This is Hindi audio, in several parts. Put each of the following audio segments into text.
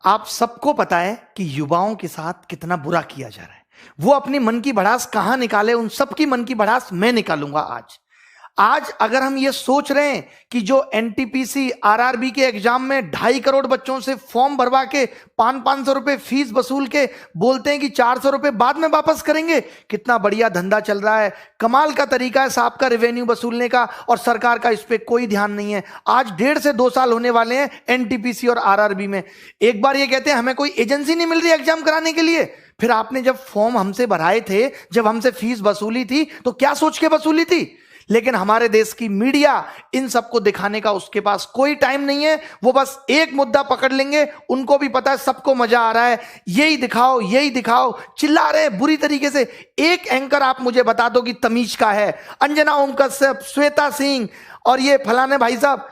आप सबको पता है कि युवाओं के साथ कितना बुरा किया जा रहा है। वो अपनी मन की भड़ास कहां निकाले, उन सबकी मन की भड़ास मैं निकालूंगा आज अगर हम ये सोच रहे हैं कि जो एनटीपीसी आरआरबी के एग्जाम में 2.5 करोड़ बच्चों से फॉर्म भरवा के 500 रुपए फीस वसूल के बोलते हैं कि 400 रुपए बाद में वापस करेंगे, कितना बढ़िया धंधा चल रहा है। कमाल का तरीका है साहब का रेवेन्यू वसूलने का, और सरकार का इस पे कोई ध्यान नहीं है। आज 1.5 से 2 साल होने वाले हैं एनटीपीसी और आरआरबी में। एक बार ये कहते हैं हमें कोई एजेंसी नहीं मिल रही एग्जाम कराने के लिए, फिर आपने जब फॉर्म हमसे भराए थे, जब हमसे फीस वसूली थी, तो क्या सोच के वसूली थी? लेकिन हमारे देश की मीडिया इन सबको दिखाने का उसके पास कोई टाइम नहीं है। वो बस एक मुद्दा पकड़ लेंगे, उनको भी पता है सबको मजा आ रहा है, यही दिखाओ यही दिखाओ, चिल्ला रहे हैं बुरी तरीके से। एक एंकर आप मुझे बता दो कि तमीज का है, अंजना ओम कश्यप, श्वेता सिंह और ये फलाने भाई साहब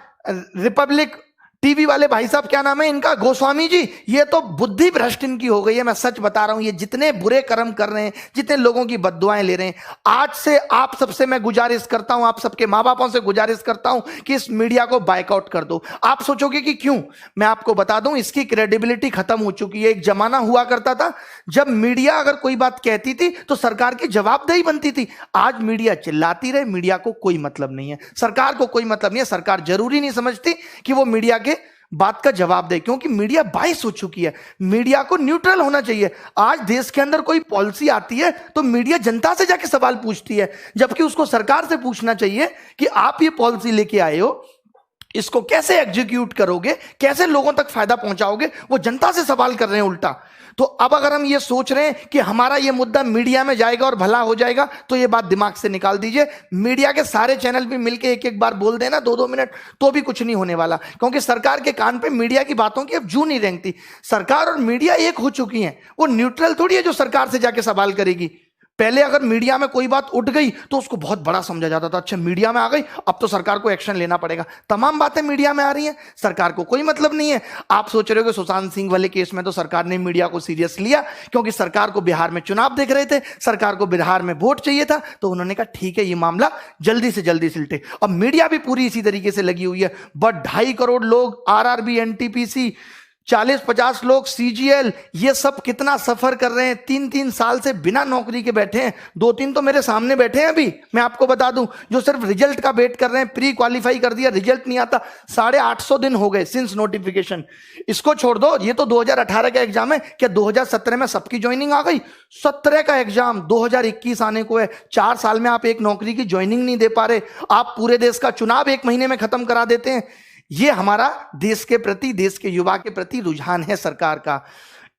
रिपब्लिक टीवी वाले भाई साहब, क्या नाम है इनका, गोस्वामी जी, ये तो बुद्धि भ्रष्ट इनकी हो गई है। मैं सच बता रहा हूं, ये जितने बुरे कर्म कर रहे हैं, जितने लोगों की बद्दुआएं ले रहे हैं, आज से आप सबसे मैं गुजारिश करता हूं, आप सबके माँ बापों से गुजारिश करता हूं कि इस मीडिया को बायकआउट कर दो। आप सोचोगे कि क्यों, मैं आपको बता दूं, इसकी क्रेडिबिलिटी खत्म हो चुकी है। एक जमाना हुआ करता था जब मीडिया अगर कोई बात कहती थी तो सरकार की जवाबदेही बनती थी। आज मीडिया चिल्लाती रहे, मीडिया को कोई मतलब नहीं है, सरकार को कोई मतलब नहीं है। सरकार जरूरी नहीं समझती कि वो मीडिया के बात का जवाब दे, क्योंकि मीडिया बाइस हो चुकी है। मीडिया को न्यूट्रल होना चाहिए। आज देश के अंदर कोई पॉलिसी आती है तो मीडिया जनता से जाके सवाल पूछती है, जबकि उसको सरकार से पूछना चाहिए कि आप ये पॉलिसी लेके आए हो, इसको कैसे एग्जीक्यूट करोगे, कैसे लोगों तक फायदा पहुंचाओगे। वो जनता से सवाल कर रहे हैं उल्टा। तो अब अगर हम ये सोच रहे हैं कि हमारा ये मुद्दा मीडिया में जाएगा और भला हो जाएगा, तो ये बात दिमाग से निकाल दीजिए। मीडिया के सारे चैनल भी मिलके एक एक बार बोल देना 2-2 मिनट, तो भी कुछ नहीं होने वाला, क्योंकि सरकार के कान पे मीडिया की बातों की अब जू नहीं रेंगती। सरकार और मीडिया एक हो चुकी है, वो न्यूट्रल थोड़ी है जो सरकार से जाके सवाल करेगी। पहले अगर मीडिया में कोई बात उठ गई तो उसको बहुत बड़ा समझा जाता था, अच्छा मीडिया में आ गई अब तो सरकार को एक्शन लेना पड़ेगा। तमाम बातें मीडिया में आ रही हैं, सरकार को कोई मतलब नहीं है। आप सोच रहे हो कि सुशांत सिंह वाले केस में तो सरकार ने मीडिया को सीरियस लिया, क्योंकि सरकार को बिहार में चुनाव देख रहे थे, सरकार को बिहार में वोट चाहिए था, तो उन्होंने कहा ठीक है ये मामला जल्दी से जल्दी सिलटे। अब मीडिया भी पूरी इसी तरीके से लगी हुई है। बट 2.5 करोड़ लोग आरआरबी, एनटीपीसी, 40-50 लोग सीजीएल, ये सब कितना सफर कर रहे हैं। 3-3 साल से बिना नौकरी के बैठे हैं। 2-3 तो मेरे सामने बैठे हैं अभी, मैं आपको बता दूं, जो सिर्फ रिजल्ट का वेट कर रहे हैं। प्री क्वालिफाई कर दिया, रिजल्ट नहीं आता। 850 दिन हो गए सिंस नोटिफिकेशन। इसको छोड़ दो, ये तो 2018 का एग्जाम है, क्या 2017 में सबकी ज्वाइनिंग आ गई? 17 का एग्जाम 2021 आने को है। 4 साल में आप एक नौकरी की ज्वाइनिंग नहीं दे पा रहे। आप पूरे देश का चुनाव 1 महीने में खत्म करा देते हैं। ये हमारा देश के प्रति, देश के युवा के प्रति रुझान है सरकार का।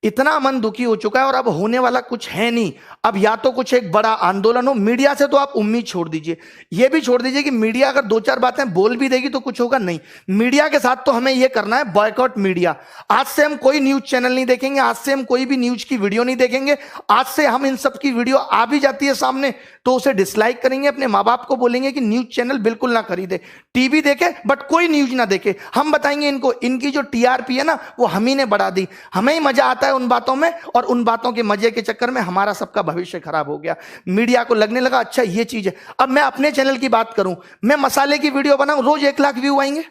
इतना मन दुखी हो चुका है, और अब होने वाला कुछ है नहीं। अब या तो कुछ एक बड़ा आंदोलन हो। मीडिया से तो आप उम्मीद छोड़ दीजिए, ये भी छोड़ दीजिए कि मीडिया अगर 2-4 बातें बोल भी देगी तो कुछ होगा नहीं। मीडिया के साथ तो हमें यह करना है, बॉयकॉट मीडिया। आज से हम कोई न्यूज चैनल नहीं देखेंगे, आज से हम कोई भी न्यूज की वीडियो नहीं देखेंगे। आज से हम इन सब की वीडियो आ भी जाती है सामने तो उसे डिसलाइक करेंगे, अपने माँ बाप को बोलेंगे कि न्यूज चैनल बिल्कुल ना खरीदे, टीवी देखे बट कोई न्यूज ना देखे। हम बताएंगे इनको, इनकी जो टीआरपी है ना वो हम ही ने बढ़ा दी। हमें ही मजा आता है उन बातों में, और उन बातों के मजे के चक्कर में हमारा सबका भविष्य खराब हो गया। मीडिया को लगने लगा अच्छा ये चीज है। अब मैं अपने चैनल की बात करूं, मैं मसाले की वीडियो बनाऊं, रोज 1 लाख व्यू आएंगे,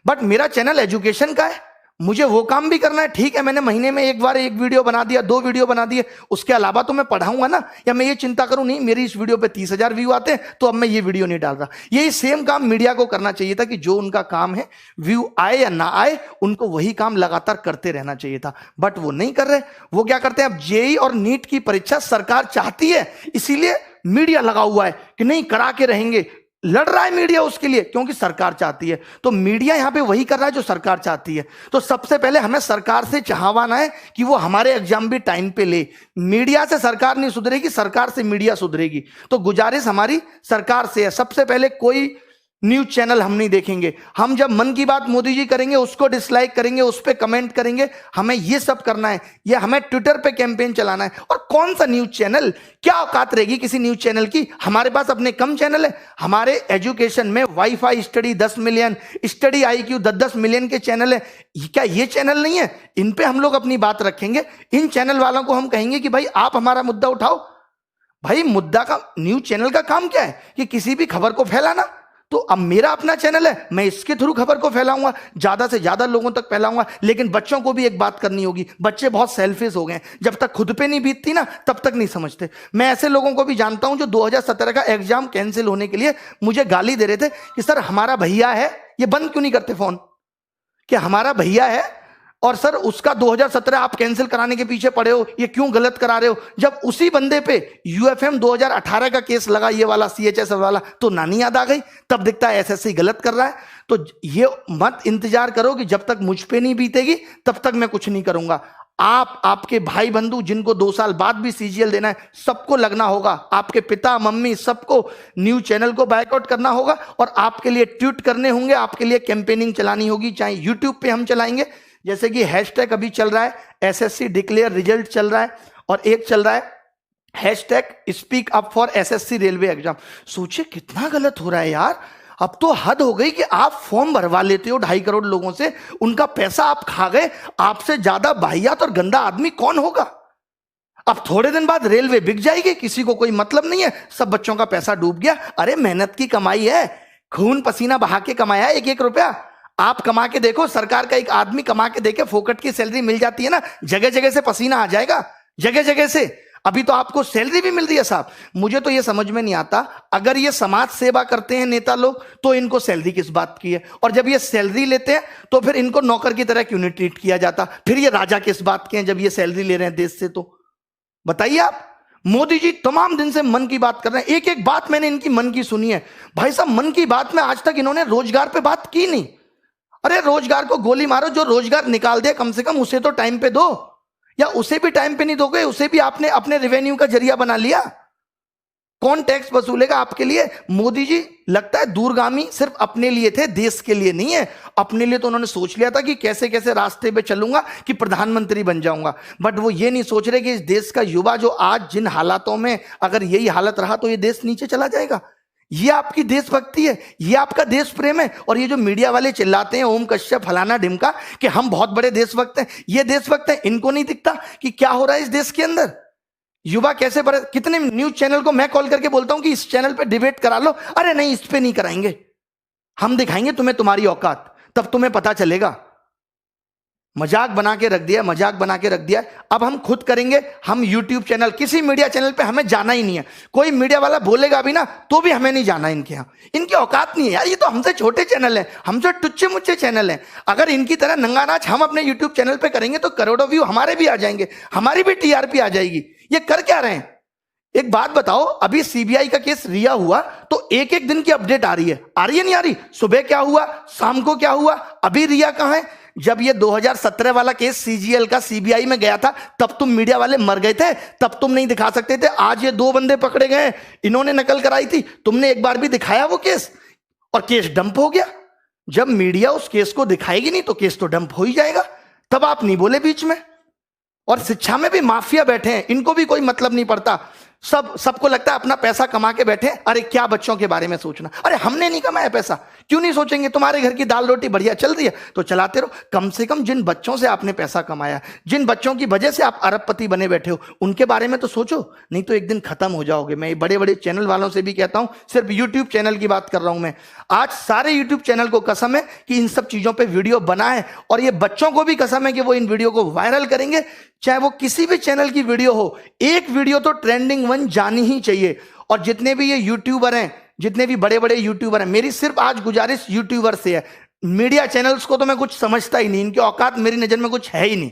बट मेरा चैनल एजुकेशन का है, मुझे वो काम भी करना है। ठीक है, मैंने महीने में एक बार 1 वीडियो बना दिया, 2 वीडियो बना दिए, उसके अलावा तो मैं पढ़ाऊंगा ना। या मैं ये चिंता करूं नहीं मेरी इस वीडियो पे 30,000 व्यू आते हैं तो अब मैं ये वीडियो नहीं डाल रहा। यही सेम काम मीडिया को करना चाहिए था कि जो उनका काम है, व्यू आए या ना आए, उनको वही काम लगातार करते रहना चाहिए था। बट वो नहीं कर रहे। वो क्या करते हैं, अब जेईई और नीट की परीक्षा सरकार चाहती है, इसीलिए मीडिया लगा हुआ है कि नहीं करा के रहेंगे। लड़ रहा है मीडिया उसके लिए, क्योंकि सरकार चाहती है। तो मीडिया यहां पे वही कर रहा है जो सरकार चाहती है। तो सबसे पहले हमें सरकार से चाहवाना है कि वो हमारे एग्जाम भी टाइम पे ले। मीडिया से सरकार नहीं सुधरेगी, सरकार से मीडिया सुधरेगी। तो गुजारिश हमारी सरकार से है, सबसे पहले कोई न्यूज चैनल हम नहीं देखेंगे। हम जब मन की बात मोदी जी करेंगे उसको डिसलाइक करेंगे, उस पर कमेंट करेंगे। हमें ये सब करना है, ये हमें ट्विटर पे कैंपेन चलाना है। और कौन सा न्यूज चैनल, क्या औकात रहेगी किसी न्यूज चैनल की? हमारे पास अपने कम चैनल है। हमारे एजुकेशन में wifi study 10 million, study IQ 10-10 million के चैनल है। क्या ये चैनल नहीं है? इन पे हम लोग अपनी बात रखेंगे। इन चैनल वालों को हम कहेंगे कि भाई आप हमारा मुद्दा उठाओ। भाई मुद्दा का, न्यूज चैनल का काम क्या है कि किसी भी खबर को फैलाना। तो अब मेरा अपना चैनल है, मैं इसके थ्रू खबर को फैलाऊंगा, ज्यादा से ज्यादा लोगों तक फैलाऊंगा। लेकिन बच्चों को भी एक बात करनी होगी, बच्चे बहुत सेल्फिश हो गए, जब तक खुद पे नहीं बीतती ना तब तक नहीं समझते। मैं ऐसे लोगों को भी जानता हूं जो 2017 का एग्जाम कैंसिल होने के लिए मुझे गाली दे रहे थे कि सर हमारा भैया है, ये बंद क्यों नहीं करते फोन, कि हमारा भैया है और सर उसका 2017 आप कैंसिल कराने के पीछे पड़े हो, ये क्यों गलत करा रहे हो। जब उसी बंदे पे यूएफएम 2018 का केस लगा, ये वाला सीएचएस वाला, तो नानी याद आ गई, तब दिखता है एसएससी गलत कर रहा है। तो ये मत इंतजार करो कि जब तक मुझ पे नहीं बीतेगी तब तक मैं कुछ नहीं करूंगा। आप, आपके भाई बंधु जिनको 2 साल बाद भी सीजीएल देना है, सबको लगना होगा, आपके पिता मम्मी सबको न्यूज चैनल को बायकॉट करना होगा और आपके लिए ट्वीट करने होंगे, आपके लिए कैंपेनिंग चलानी होगी। चाहे यूट्यूब पे हम चलाएंगे, जैसे कि हैशटैग अभी चल रहा है एसएससी डिक्लेयर रिजल्ट चल रहा है, और एक चल रहा है hashtag speak up for SSC railway exam. सोचिए कितना गलत हो रहा है यार। अब तो हद हो गई कि आप फॉर्म भरवा लेते हो 2.5 करोड़ लोगों से, उनका पैसा आप खा गए, आपसे ज्यादा वाहियात और गंदा आदमी कौन होगा। अब थोड़े दिन बाद रेलवे बिक जाएगी, किसी को कोई मतलब नहीं है, सब बच्चों का पैसा डूब गया। अरे मेहनत की कमाई है, खून पसीना बहा के कमाया है, 1-1 रुपया आप कमा के देखो, सरकार का एक आदमी कमा के देखे, फोकट की सैलरी मिल जाती है ना, जगह जगह से पसीना आ जाएगा, जगह जगह से। अभी तो आपको सैलरी भी मिल रही है साहब। मुझे तो ये समझ में नहीं आता, अगर ये समाज सेवा करते हैं नेता लोग तो इनको सैलरी किस बात की है, और जब ये सैलरी लेते हैं तो फिर इनको नौकर की तरह क्यों नहीं ट्रीट किया जाता। फिर ये राजा किस बात के हैं जब ये सैलरी ले रहे हैं देश से। तो बताइए आप। मोदी जी तमाम दिन से मन की बात कर रहे हैं, एक एक बात मैंने इनकी मन की सुनी है। भाई साहब मन की बात में आज तक इन्होंने रोजगार पे बात की नहीं। अरे रोजगार को गोली मारो, जो रोजगार निकाल दे कम से कम उसे तो टाइम पे दो, या उसे भी टाइम पे नहीं दोगे, उसे भी आपने अपने रेवेन्यू का जरिया बना लिया। कौन टैक्स वसूलेगा आपके लिए। मोदी जी लगता है दूरगामी सिर्फ अपने लिए थे, देश के लिए नहीं है। अपने लिए तो उन्होंने सोच लिया था कि कैसे कैसे रास्ते पे चलूंगा कि प्रधानमंत्री बन जाऊंगा, बट वो ये नहीं सोच रहे कि इस देश का युवा जो आज जिन हालातों में, अगर यही हालत रहा तो ये देश नीचे चला जाएगा। ये आपकी देशभक्ति है, ये आपका देश प्रेम है। और ये जो मीडिया वाले चिल्लाते हैं ओम कश्यप फलाना ढिमका कि हम बहुत बड़े देशभक्त हैं, ये देशभक्त हैं, इनको नहीं दिखता कि क्या हो रहा है इस देश के अंदर। युवा कैसे बड़े, कितने न्यूज चैनल को मैं कॉल करके बोलता हूं कि इस चैनल पे डिबेट करा लो, अरे नहीं इस पे नहीं कराएंगे, हम दिखाएंगे तुम्हें तुम्हारी औकात, तब तुम्हें पता चलेगा। मजाक बना के रख दिया, मजाक बना के रख दिया। अब हम खुद करेंगे, हम यूट्यूब चैनल, किसी मीडिया चैनल पे हमें जाना ही नहीं है। कोई मीडिया वाला बोलेगा भी ना तो भी हमें नहीं जाना इनके यहाँ, इनकी औकात नहीं है यार। ये तो हमसे छोटे चैनल हैं, हमसे टुच्चे मुच्चे चैनल हैं। अगर इनकी तरह नंगा नाच हम अपने यूट्यूब चैनल पे करेंगे तो करोड़ों व्यू हमारे भी आ जाएंगे, हमारी भी टीआरपी आ जाएगी। ये कर क्या रहे हैं। एक बात बताओ, अभी सीबीआई का केस रिया हुआ तो एक एक दिन की अपडेट आ रही है नहीं आ रही। सुबह क्या हुआ, शाम को क्या हुआ, अभी रिया कहां है। जब ये 2017 वाला केस सीजीएल का सीबीआई में गया था तब तुम मीडिया वाले मर गए थे, तब तुम नहीं दिखा सकते थे। आज ये 2 बंदे पकड़े गए, इन्होंने नकल कराई थी, तुमने एक बार भी दिखाया वो केस, और केस डंप हो गया। जब मीडिया उस केस को दिखाएगी नहीं तो केस तो डंप हो ही जाएगा। तब आप नहीं बोले बीच में। और शिक्षा में भी माफिया बैठे हैं, इनको भी कोई मतलब नहीं पड़ता। सबको लगता है अपना पैसा कमा के बैठे। अरे क्या बच्चों के बारे में सोचना, अरे हमने नहीं कमाया पैसा, क्यों नहीं सोचेंगे। तुम्हारे घर की दाल रोटी बढ़िया चल रही है तो चलाते रहो। कम से कम जिन बच्चों से आपने पैसा कमाया, जिन बच्चों की वजह से आप अरबपति बने बैठे हो, उनके बारे में तो सोचो, नहीं तो एक दिन खत्म हो जाओगे। मैं बड़े बड़े चैनल वालों से भी कहता हूं, सिर्फ यूट्यूब चैनल की बात कर रहा हूं मैं। आज सारे यूट्यूब चैनल को कसम है कि इन सब चीजों पर वीडियो बनाए, और ये बच्चों को भी कसम है कि वो इन वीडियो को वायरल करेंगे। चाहे वो किसी भी चैनल की वीडियो हो, एक वीडियो तो ट्रेंडिंग 1 जानी ही चाहिए। और जितने भी ये यूट्यूबर हैं, जितने भी बड़े बड़े यूट्यूबर हैं, मेरी सिर्फ आज गुजारिश यूट्यूबर से है। मीडिया चैनल्स को तो मैं कुछ समझता ही नहीं, इनकी औकात मेरी नजर में कुछ है ही नहीं।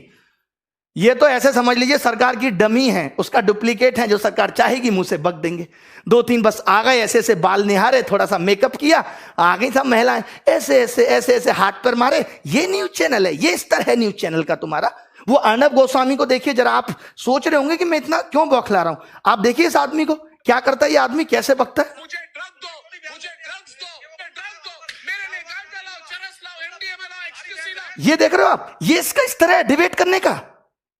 ये तो ऐसे समझ लीजिए सरकार की डमी है, उसका डुप्लीकेट है, जो सरकार चाहेगी मुंह से बक देंगे। 2-3 बस आ गए, ऐसे ऐसे बाल निहारे, थोड़ा सा मेकअप किया, आ गई सब महिलाएं, ऐसे ऐसे ऐसे ऐसे हाथ पर मारे। ये न्यूज चैनल है, ये स्तर है न्यूज चैनल का तुम्हारा। वो अर्नब गोस्वामी को देखिए जरा, आप सोच रहे होंगे कि मैं इतना क्यों बौखला रहा हूं। आप देखिए इस आदमी को, क्या करता है ये आदमी, कैसे बकता है। मुझे ड्रग्स दो, मुझे ड्रग्स दो, मेरे लिए गांजा लाओ, चरस लाओ, एमडीएमए लाओ, एक्सक्यूसी लाओ। ये देख रहे हो आप, ये इसका स्तर है डिबेट करने का।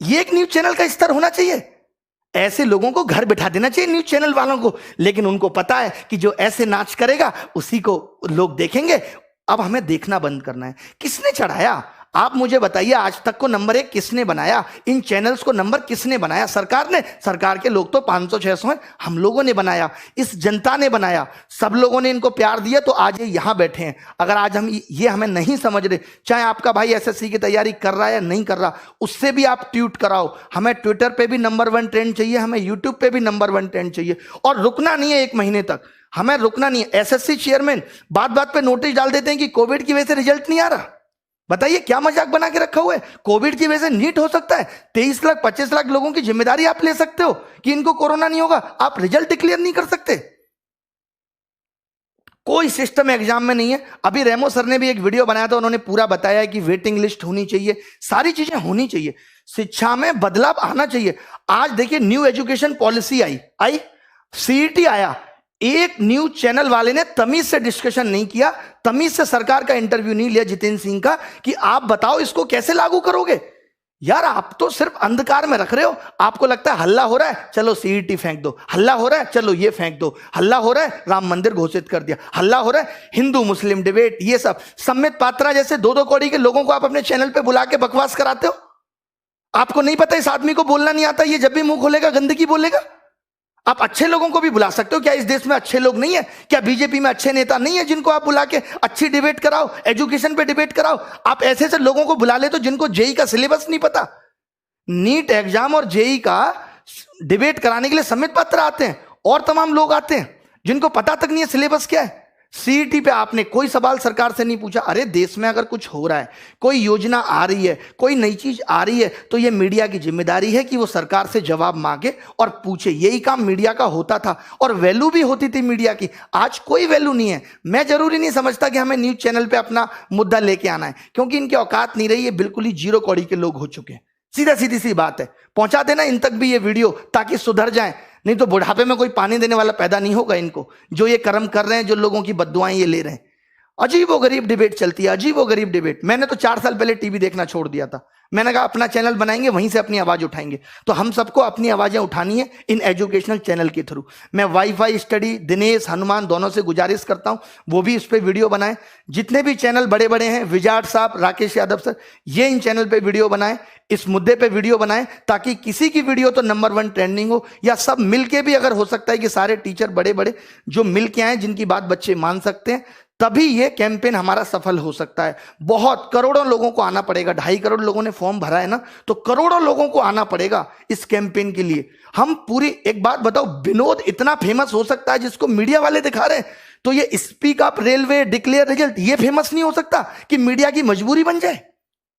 ये एक न्यूज चैनल का स्तर होना चाहिए। ऐसे लोगों को घर बिठा देना चाहिए न्यूज चैनल वालों को, लेकिन उनको पता है कि जो ऐसे नाच करेगा उसी को लोग देखेंगे। अब हमें देखना बंद करना है। किसने चढ़ाया, आप मुझे बताइए, आज तक को नंबर 1 किसने बनाया? इन चैनल्स को नंबर किसने बनाया? सरकार ने। सरकार के लोग तो 500-600 हैं, हम लोगों ने बनाया, इस जनता ने बनाया, सब लोगों ने इनको प्यार दिया तो आज ये यहां बैठे हैं। अगर आज हम ये हमें नहीं समझ रहे, चाहे आपका भाई एसएससी की तैयारी कर रहा है या नहीं कर रहा, उससे भी आप ट्वीट कराओ। हमें ट्विटर पे भी नंबर 1 ट्रेंड चाहिए, हमें यूट्यूब पे भी नंबर 1 ट्रेंड चाहिए, और रुकना नहीं है 1 महीने तक, हमें रुकना नहीं है। एसएससी चेयरमैन बात बात पे नोटिस डाल देते हैं कि कोविड की वजह से रिजल्ट नहीं आ रहा। बताइए क्या मजाक बना के रखा हुआ है? कोविड की वजह से नीट हो सकता है? 23 लाख 25 लाख लोगों की जिम्मेदारी आप ले सकते हो कि इनको कोरोना नहीं होगा, आप रिजल्ट डिक्लेयर नहीं कर सकते? कोई सिस्टम एग्जाम में नहीं है। अभी रेमो सर ने भी एक वीडियो बनाया था, उन्होंने पूरा बताया कि वेटिंग लिस्ट होनी चाहिए, सारी चीजें होनी चाहिए, शिक्षा में बदलाव आना चाहिए। आज देखिए न्यू एजुकेशन पॉलिसी आई, सीईटी आया, एक न्यूज चैनल वाले ने तमीज से डिस्कशन नहीं किया, तमीज से सरकार का इंटरव्यू नहीं लिया जितेंद्र सिंह का कि आप बताओ इसको कैसे लागू करोगे। यार आप तो सिर्फ अंधकार में रख रहे हो। आपको लगता है हल्ला हो रहा है, चलो सीईटी फेंक दो, हल्ला हो रहा है, चलो ये फेंक दो, हल्ला हो रहा है राम मंदिर घोषित कर दिया, हल्ला हो रहा है हिंदू मुस्लिम डिबेट, ये सब। सम्मित पात्रा जैसे 2-2 कौड़ी के लोगों को आप अपने चैनल पे बुला के बकवास कराते हो। आपको नहीं पता इस आदमी को बोलना नहीं आता, ये जब भी मुंह खोलेगा गंदगी बोलेगा। आप अच्छे लोगों को भी बुला सकते हो। क्या इस देश में अच्छे लोग नहीं है? क्या बीजेपी में अच्छे नेता नहीं है जिनको आप बुला के अच्छी डिबेट कराओ, एजुकेशन पे डिबेट कराओ? आप ऐसे ऐसे लोगों को बुला ले तो जिनको जेई का सिलेबस नहीं पता, नीट एग्जाम और जेई का डिबेट कराने के लिए सम्मित पात्र आते हैं और तमाम लोग आते हैं जिनको पता तक नहीं है सिलेबस क्या है। सीईटी पे आपने कोई सवाल सरकार से नहीं पूछा। अरे देश में अगर कुछ हो रहा है, कोई योजना आ रही है, कोई नई चीज आ रही है, तो ये मीडिया की जिम्मेदारी है कि वो सरकार से जवाब मांगे और पूछे। यही काम मीडिया का होता था और वैल्यू भी होती थी मीडिया की। आज कोई वैल्यू नहीं है। मैं जरूरी नहीं समझता कि हमें न्यूज चैनल पे अपना मुद्दा लेके आना है, क्योंकि इनकी औकात नहीं रही है, बिल्कुल ही 0 कौड़ी के लोग हो चुके हैं। सीधी सी बात है, पहुंचा देना इन तक भी ये वीडियो ताकि सुधर जाए, नहीं तो बुढ़ापे में कोई पानी देने वाला पैदा नहीं होगा इनको, जो ये कर्म कर रहे हैं, जो लोगों की बद्दुआएं ये ले रहे हैं। अजीब व गरीब डिबेट चलती है, अजीब व गरीब डिबेट। मैंने तो 4 साल पहले टीवी देखना छोड़ दिया था। मैंने कहा अपना चैनल बनाएंगे, वहीं से अपनी आवाज उठाएंगे। तो हम सबको अपनी आवाजें उठानी है इन एजुकेशनल चैनल के थ्रू। मैं वाईफाई स्टडी, दिनेश, हनुमान दोनों से गुजारिश करता हूं वो भी इस पे वीडियो बनाएं। जितने भी चैनल बड़े बड़े हैं, विजाट साहब, राकेश यादव सर, ये इन चैनल पे वीडियो बनाएं, इस मुद्दे पे वीडियो बनाएं, ताकि किसी की वीडियो तो नंबर 1 ट्रेंडिंग हो, या सब मिलके भी, अगर हो सकता है कि सारे टीचर बड़े बड़े जो मिलके आए, जिनकी बात बच्चे मान सकते हैं, तभी ये कैंपेन हमारा सफल हो सकता है। बहुत करोड़ों लोगों को आना पड़ेगा। 2.5 करोड़ लोगों ने फॉर्म भरा है ना, तो करोड़ों लोगों को आना पड़ेगा इस कैंपेन के लिए। हम पूरी, एक बात बताओ, विनोद इतना फेमस हो सकता है जिसको मीडिया वाले दिखा रहे हैं, तो ये speak up railway declare result ये फेमस नहीं हो सकता कि मीडिया की मजबूरी बन जाए?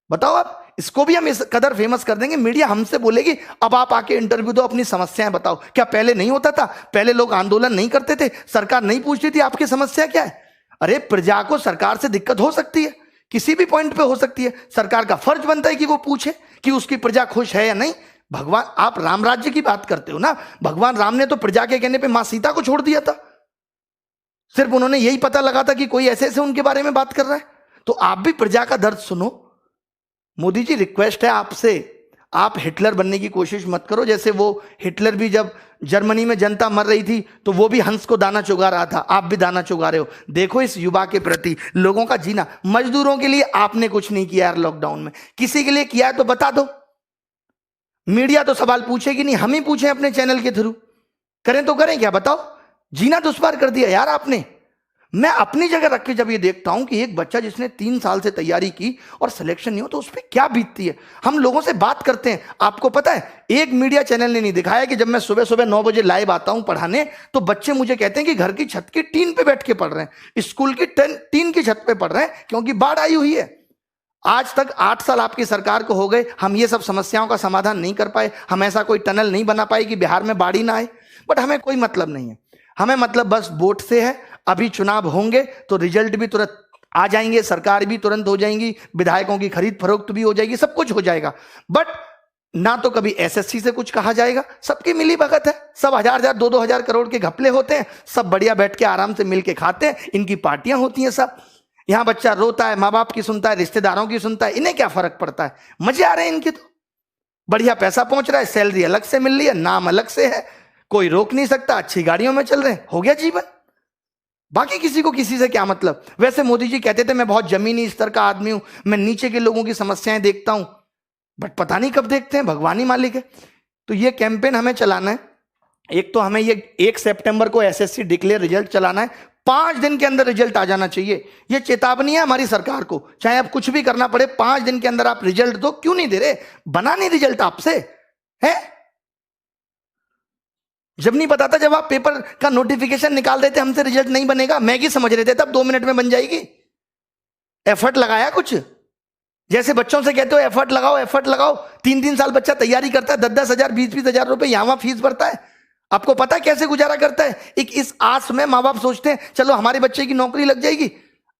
बताओ आप, इसको भी हम इस कदर फेमस कर देंगे, मीडिया हमसे बोलेगी अब आप आके इंटरव्यू दो, अपनी समस्याएं बताओ। क्या पहले नहीं होता था? पहले लोग आंदोलन नहीं करते थे? सरकार नहीं पूछती थी आपकी समस्या क्या है? अरे प्रजा को सरकार से दिक्कत हो सकती है, किसी भी पॉइंट पे हो सकती है। सरकार का फर्ज बनता है कि वो पूछे कि उसकी प्रजा खुश है या नहीं। भगवान, आप राम राज्य की बात करते हो ना, भगवान राम ने तो प्रजा के कहने पे मां सीता को छोड़ दिया था। सिर्फ उन्होंने यही पता लगा था कि कोई ऐसे ऐसे उनके बारे में बात कर रहा है। तो आप भी प्रजा का दर्द सुनो। मोदी जी, रिक्वेस्ट है आपसे, आप हिटलर बनने की कोशिश मत करो। जैसे वो हिटलर भी जब जर्मनी में जनता मर रही थी तो वो भी हंस को दाना चुगा रहा था, आप भी दाना चुगा रहे हो। देखो इस युवा के प्रति, लोगों का जीना। मजदूरों के लिए आपने कुछ नहीं किया यार लॉकडाउन में, किसी के लिए किया है तो बता दो। मीडिया तो सवाल पूछेगी नहीं, हम ही पूछें अपने चैनल के थ्रू। करें तो करें क्या, बताओ? जीना दुश्वार कर दिया यार आपने। मैं अपनी जगह रख के जब ये देखता हूं कि एक बच्चा जिसने 3 साल से तैयारी की और सिलेक्शन नहीं हो, तो उस पर क्या बीतती है। हम लोगों से बात करते हैं, आपको पता है एक मीडिया चैनल ने नहीं दिखाया कि जब मैं सुबह सुबह 9 बजे लाइव आता हूं पढ़ाने, तो बच्चे मुझे कहते हैं कि घर की छत की टीन पे बैठ के पढ़ रहे हैं, स्कूल की टीन की छत पे पढ़ रहे हैं, क्योंकि बाढ़ आई हुई है। आज तक 8 साल आपकी सरकार को हो गए, हम ये सब समस्याओं का समाधान नहीं कर पाए, हम ऐसा कोई टनल नहीं बना पाए कि बिहार में बाढ़ ही ना आए। बट हमें कोई मतलब नहीं है, हमें मतलब बस वोट से है। अभी चुनाव होंगे तो रिजल्ट भी तुरंत आ जाएंगे, सरकार भी तुरंत हो जाएंगी, विधायकों की खरीद फरोख्त भी हो जाएगी, सब कुछ हो जाएगा। बट ना तो कभी एसएससी से कुछ कहा जाएगा, सबकी मिली भगत है, सब 1000-1000 2-2000 करोड़ के घपले होते हैं, सब बढ़िया बैठ के आराम से मिल के खाते हैं, इनकी पार्टियां होती हैं सब। यहां बच्चा रोता है, माँ बाप की सुनता है, रिश्तेदारों की सुनता है, इन्हें क्या फर्क पड़ता है? मजे आ रहे हैं इनके, तो बढ़िया पैसा पहुंच रहा है, सैलरी अलग से मिल रही है, नाम अलग से है, कोई रोक नहीं सकता, अच्छी गाड़ियों में चल रहे हैं, हो गया जीवन। बाकी किसी को किसी से क्या मतलब। वैसे मोदी जी कहते थे मैं बहुत जमीनी स्तर का आदमी हूं, मैं नीचे के लोगों की समस्याएं देखता हूं, बट पता नहीं कब देखते हैं, भगवान ही मालिक है। तो ये कैंपेन हमें चलाना है। एक तो हमें ये 1 सितंबर को एसएससी डिक्लेयर रिजल्ट चलाना है, 5 दिन के अंदर रिजल्ट आ जाना चाहिए। ये चेतावनी है हमारी सरकार को, चाहे अब कुछ भी करना पड़े, 5 दिन के अंदर आप रिजल्ट दो। क्यों नहीं दे रहे? बना नहीं रिजल्ट आपसे है? जब नहीं पता था, जब आप पेपर का नोटिफिकेशन निकाल देते हमसे रिजल्ट नहीं बनेगा, मैगी समझ रहे थे, तब 2 मिनट में बन जाएगी। एफर्ट लगाया कुछ? जैसे बच्चों से कहते हो एफर्ट लगाओ, एफर्ट लगाओ, 3-3 साल बच्चा तैयारी करता है, 10-10 हजार 20-20 हजार रुपए यहां फीस भरता है। आपको पता है कैसे गुजारा करता है? एक इस आस में माँ बाप सोचते हैं चलो हमारे बच्चे की नौकरी लग जाएगी।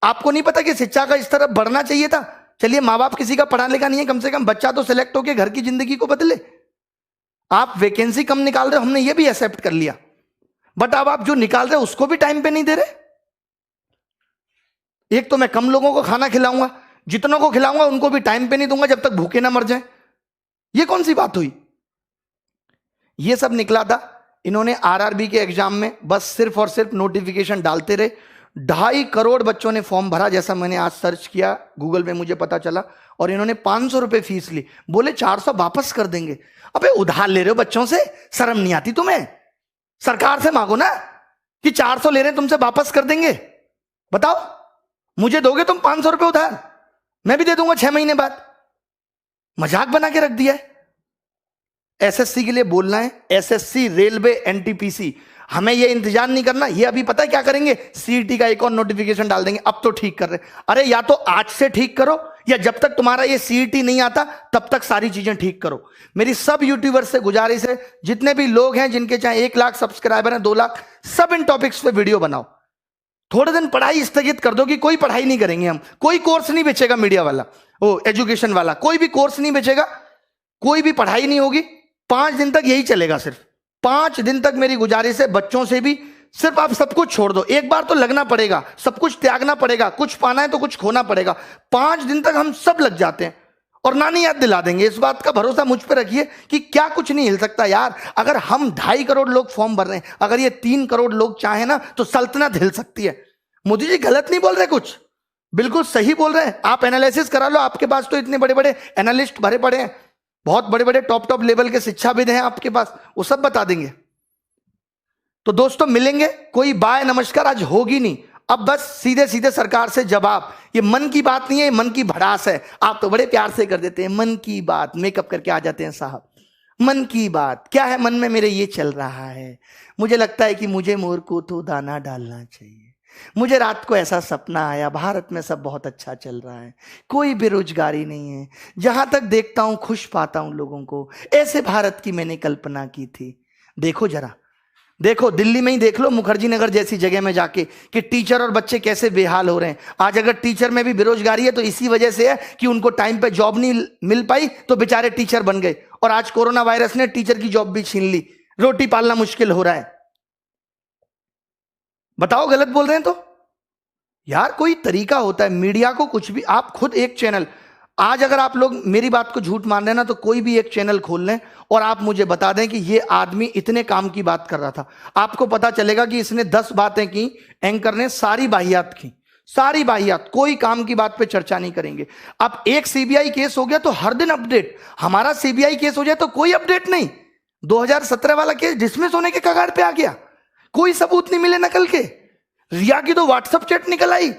आपको नहीं पता कि शिक्षा का इस तरफ बढ़ना चाहिए था। चलिए माँ बाप किसी का पढ़ा लिखा नहीं है, कम से कम बच्चा तो सिलेक्ट होकर घर की जिंदगी को बदले। आप वैकेंसी कम निकाल रहे हो, हमने ये भी एक्सेप्ट कर लिया, बट अब आप जो निकाल रहे हो उसको भी टाइम पे नहीं दे रहे। एक तो मैं कम लोगों को खाना खिलाऊंगा, जितनों को खिलाऊंगा उनको भी टाइम पे नहीं दूंगा जब तक भूखे ना मर जाए। ये कौन सी बात हुई? ये सब निकला था इन्होंने आरआरबी के एग्जाम में, बस सिर्फ और सिर्फ नोटिफिकेशन डालते रहे। 2.5 करोड़ बच्चों ने फॉर्म भरा, जैसा मैंने आज सर्च किया गूगल में मुझे पता चला, और इन्होंने 500 रुपए फीस ली। बोले 400 वापस कर देंगे। अबे उधार ले रहे हो बच्चों से, शर्म नहीं आती तुम्हें? सरकार से मांगो ना कि 400 ले रहे हैं तुमसे, वापस कर देंगे। बताओ, मुझे दोगे तुम 500 रुपए उधार, मैं भी दे दूंगा 6 महीने बाद। मजाक बना के रख दिया है। एसएससी के लिए बोलना है, एसएससी, रेलवे, एनटीपीसी, हमें ये इंतजार नहीं करना। ये अभी पता है क्या करेंगे? सीईटी का एक और नोटिफिकेशन डाल देंगे। अब तो ठीक कर रहे, अरे या तो आज से ठीक करो, या जब तक तुम्हारा ये सीईटी नहीं आता तब तक सारी चीजें ठीक करो। मेरी सब यूट्यूबर्स से गुजारिश है, जितने भी लोग हैं जिनके चाहे 1 लाख सब्सक्राइबर हैं, 2 लाख, सब इन टॉपिक्स पे वीडियो बनाओ। थोड़े दिन पढ़ाई स्थगित कर दो कि कोई पढ़ाई नहीं करेंगे हम, कोई कोर्स नहीं बेचेगा मीडिया वाला, वो एजुकेशन वाला, कोई भी कोर्स नहीं बेचेगा, कोई भी पढ़ाई नहीं होगी। 5 दिन तक यही चलेगा। सिर्फ 5 दिन तक मेरी गुजारिश है, बच्चों से भी सिर्फ आप सब कुछ छोड़ दो। एक बार तो लगना पड़ेगा, सब कुछ त्यागना पड़ेगा, कुछ पाना है तो कुछ खोना पड़ेगा। 5 दिन तक हम सब लग जाते हैं और नानी याद दिला देंगे। इस बात का भरोसा मुझ पर रखिए कि क्या कुछ नहीं हिल सकता यार। अगर हम 2.5 करोड़ लोग फॉर्म भर रहे हैं, अगर ये 3 करोड़ लोग चाहे ना तो सल्तनत हिल सकती है। मोदी जी गलत नहीं बोल रहे, कुछ बिल्कुल सही बोल रहे हैं। आप एनालिसिस करा लो, आपके पास तो इतने बड़े बड़े एनालिस्ट भरे पड़े हैं, बहुत बड़े बड़े टॉप लेवल के शिक्षाविद हैं आपके पास, वो सब बता देंगे। तो दोस्तों मिलेंगे, कोई बाय नमस्कार आज होगी नहीं। अब बस सीधे सीधे सरकार से जवाब। ये मन की बात नहीं है, ये मन की भड़ास है। आप तो बड़े प्यार से कर देते हैं मन की बात, मेकअप करके आ जाते हैं साहब। मन की बात क्या है? मन में मेरे ये चल रहा है, मुझे लगता है कि मुझे मोर को तो दाना डालना चाहिए। मुझे रात को ऐसा सपना आया, भारत में सब बहुत अच्छा चल रहा है, कोई बेरोजगारी नहीं है, जहां तक देखता हूं खुश पाता हूं लोगों को। ऐसे भारत की मैंने कल्पना की थी। देखो जरा, देखो दिल्ली में ही देख लो, मुखर्जी नगर जैसी जगह में जाके, कि टीचर और बच्चे कैसे बेहाल हो रहे हैं। आज अगर टीचर में भी बेरोजगारी है तो इसी वजह से है कि उनको टाइम पे जॉब नहीं मिल पाई, तो बेचारे टीचर बन गए। और आज कोरोना वायरस ने टीचर की जॉब भी छीन ली, रोटी पालना मुश्किल हो रहा है। बताओ गलत बोल रहे हैं तो? यार कोई तरीका होता है। मीडिया को कुछ भी, आप खुद एक चैनल, आज अगर आप लोग मेरी बात को झूठ मान रहे हैं ना, तो कोई भी एक चैनल खोल लें और आप मुझे बता दें कि ये आदमी इतने काम की बात कर रहा था, आपको पता चलेगा कि इसने 10 बातें की, एंकर ने सारी बाहियात की, सारी बाहियात, कोई काम की बात पे चर्चा नहीं करेंगे। अब एक सीबीआई केस हो गया तो हर दिन अपडेट, हमारा सीबीआई केस हो जाए तो कोई अपडेट नहीं। 2017 वाला केस डिसमिस होने के कगार पे आ गया, कोई सबूत नहीं मिले नकल के। रिया की तो व्हाट्सएप चैट निकल आई,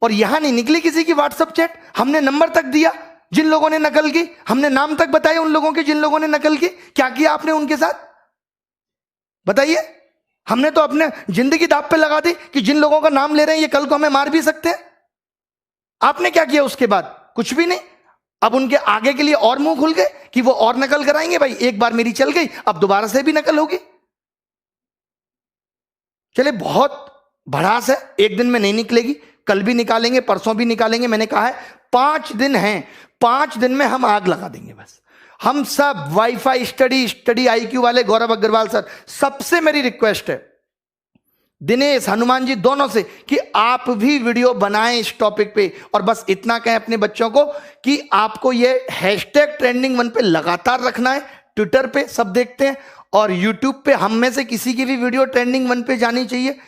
और यहां नहीं निकली किसी की व्हाट्सएप चैट। हमने नंबर तक दिया जिन लोगों ने नकल की, हमने नाम तक बताए उन लोगों के जिन लोगों ने नकल की। क्या किया आपने उनके साथ बताइए? हमने तो अपने जिंदगी दांव पे लगा दी कि जिन लोगों का नाम ले रहे हैं ये कल को हमें मार भी सकते हैं। आपने क्या किया उसके बाद? कुछ भी नहीं। अब उनके आगे के लिए और मुंह खुल गए कि वो और नकल कराएंगे। भाई एक बार मेरी चल गई, अब दोबारा से भी नकल होगी। चले बहुत भड़ास है, एक दिन में नहीं निकलेगी, कल भी निकालेंगे, परसों भी निकालेंगे। मैंने कहा है 5 दिन हैं, 5 दिन में हम आग लगा देंगे। बस हम सब वाईफाई स्टडी आईक्यू वाले गौरव अग्रवाल सर, सबसे मेरी रिक्वेस्ट है, दिनेश, हनुमान जी दोनों से, कि आप भी वीडियो बनाएं इस टॉपिक पे। और बस इतना कहें अपने बच्चों को कि आपको ये #ट्रेंडिंग 1 पे लगातार रखना है, ट्विटर पे सब देखते हैं। और YouTube पे हम में से किसी की भी वीडियो ट्रेंडिंग 1 पे जानी चाहिए।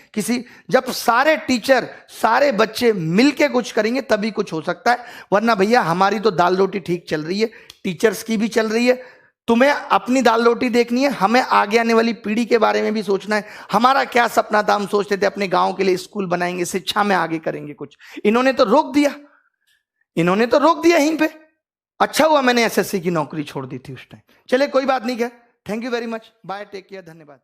जब सारे टीचर सारे बच्चे मिलके कुछ करेंगे तभी कुछ हो सकता है, वरना भैया हमारी तो दाल रोटी ठीक चल रही है, टीचर्स की भी चल रही है। तुम्हें अपनी दाल रोटी देखनी है, हमें आगे आने वाली पीढ़ी के बारे में भी सोचना है। हमारा क्या सपना था, हम सोचते थे अपने गांव के लिए स्कूल बनाएंगे, शिक्षा में आगे करेंगे कुछ। इन्होंने तो रोक दिया यहीं पे। अच्छा हुआ मैंने एसएससी की नौकरी छोड़ दी थी उस टाइम। चले कोई बात नहीं, क्या, thank you very much, bye, take care, धन्यवाद।